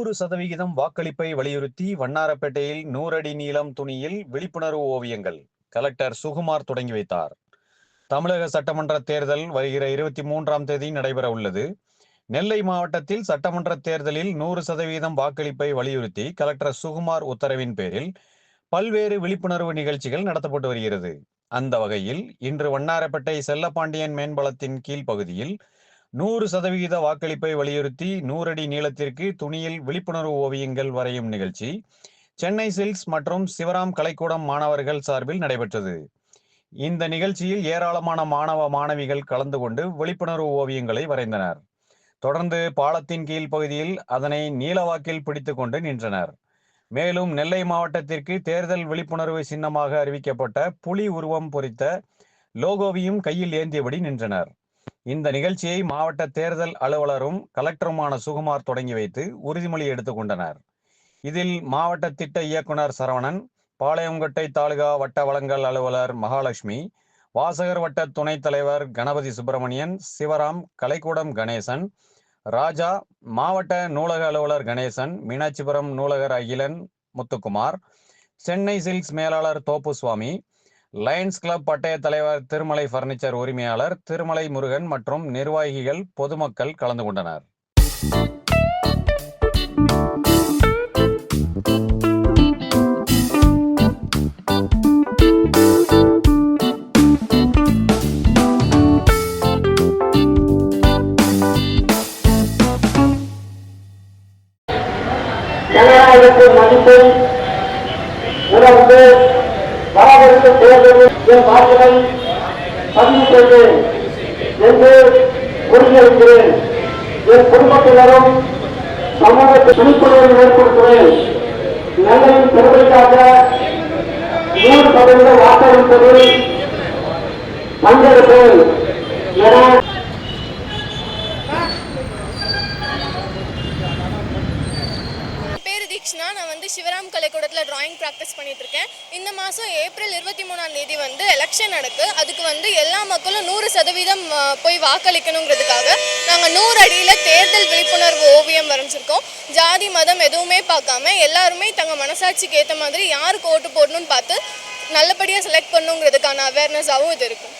100% வாக்களிப்பை வலியுறுத்தி வண்ணாரப்பேட்டையில் 100 அடி நீளம் துணியில் விழிப்புணர்வு ஓவியங்கள் கலெக்டர் சுகுமார் தொடங்கி வைத்தார். தமிழக சட்டமன்ற தேர்தல் வருகிற 23ஆம் தேதி நடைபெற உள்ளது. நெல்லை மாவட்டத்தில் சட்டமன்ற தேர்தலில் 100% வாக்களிப்பை வலியுறுத்தி கலெக்டர் சுகுமார் உத்தரவின் பேரில் பல்வேறு விழிப்புணர்வு நிகழ்ச்சிகள் நடத்தப்பட்டு வருகிறது. அந்த வகையில் இன்று வண்ணாரப்பேட்டை செல்லப்பாண்டியன் மேம்பாலத்தின் கீழ்ப்பகுதியில் 100% வாக்களிப்பை வலியுறுத்தி 100 அடி நீளத்திற்கு துணியில் விழிப்புணர்வு ஓவியங்கள் வரையும் நிகழ்ச்சி சென்னை சில்க்ஸ் மற்றும் சிவராம் கலைக்கூடம் மாணவர்கள் சார்பில் நடைபெற்றது. இந்த நிகழ்ச்சியில் ஏராளமான மாணவ மாணவிகள் கலந்து கொண்டு விழிப்புணர்வு ஓவியங்களை வரைந்தனர். தொடர்ந்து பாலத்தின் கீழ் பகுதியில் அதனை நீலவாக்கில் பிடித்து கொண்டு நின்றனர். மேலும் நெல்லை மாவட்டத்திற்கு தேர்தல் விழிப்புணர்வு சின்னமாக அறிவிக்கப்பட்ட புலி உருவம் பொறித்த லோகோவையும் கையில் ஏந்தியபடி நின்றனர். இந்த நிகழ்ச்சியை மாவட்ட தேர்தல் அலுவலரும் கலெக்டருமான சுகுமார் தொடங்கி வைத்து உறுதிமொழி எடுத்துக் கொண்டனர். இதில் மாவட்ட திட்ட இயக்குனர் சரவணன், பாளையங்கோட்டை தாலுகா வட்ட வழங்கல் அலுவலர் மகாலட்சுமி, வாசகர் வட்ட துணைத் தலைவர் கணபதி சுப்பிரமணியன், சிவராம், கலைக்கூடம் கணேசன், ராஜா, மாவட்ட நூலக அலுவலர் கணேசன், மீனாட்சிபுரம் நூலகர் அகிலன் முத்துக்குமார், சென்னை சில்க்ஸ் மேலாளர் தோப்புசுவாமி, லயன்ஸ் கிளப் பட்டய தலைவர் திருமலை பர்னிச்சர் உரிமையாளர் திருமலை முருகன் மற்றும் நிர்வாகிகள் பொதுமக்கள் கலந்து கொண்டனர். மதிப்பை உணர்ந்து வரவிருக்கும் தேர்தலில் என் வாக்குகளை பதிவு செய்வேன் என்று உறுதியளிக்கிறேன். என் குடும்பத்தினரும் சமூகத்தை விழிப்புணர்வு ஏற்படுத்துவேன். நெல்லையின் பெருமைக்காக 100% வாக்களிப்பதில் பங்கெடுப்பேன் என நான் சிவராம் கலைக்கூடத்தில் டிராயிங் ப்ராக்டிஸ் பண்ணிகிட்ருக்கேன். இந்த மாதம் ஏப்ரல் 23ஆம் தேதி எலெக்ஷன் நடக்கு. அதுக்கு எல்லா மக்களும் 100% போய் வாக்களிக்கணுங்கிறதுக்காக நாங்கள் 100 அடியில் தேர்தல் விழிப்புணர்வு ஓவியம் வரைஞ்சிருக்கோம். ஜாதி மதம் எதுவுமே பார்க்காம எல்லாருமே தங்கள் மனசாட்சிக்கு ஏற்ற மாதிரி யாருக்கு ஓட்டு போடணும்னு பார்த்து நல்லபடியாக செலக்ட் பண்ணுங்கிறதுக்கான அவேர்னஸாகவும் இது இருக்கும்.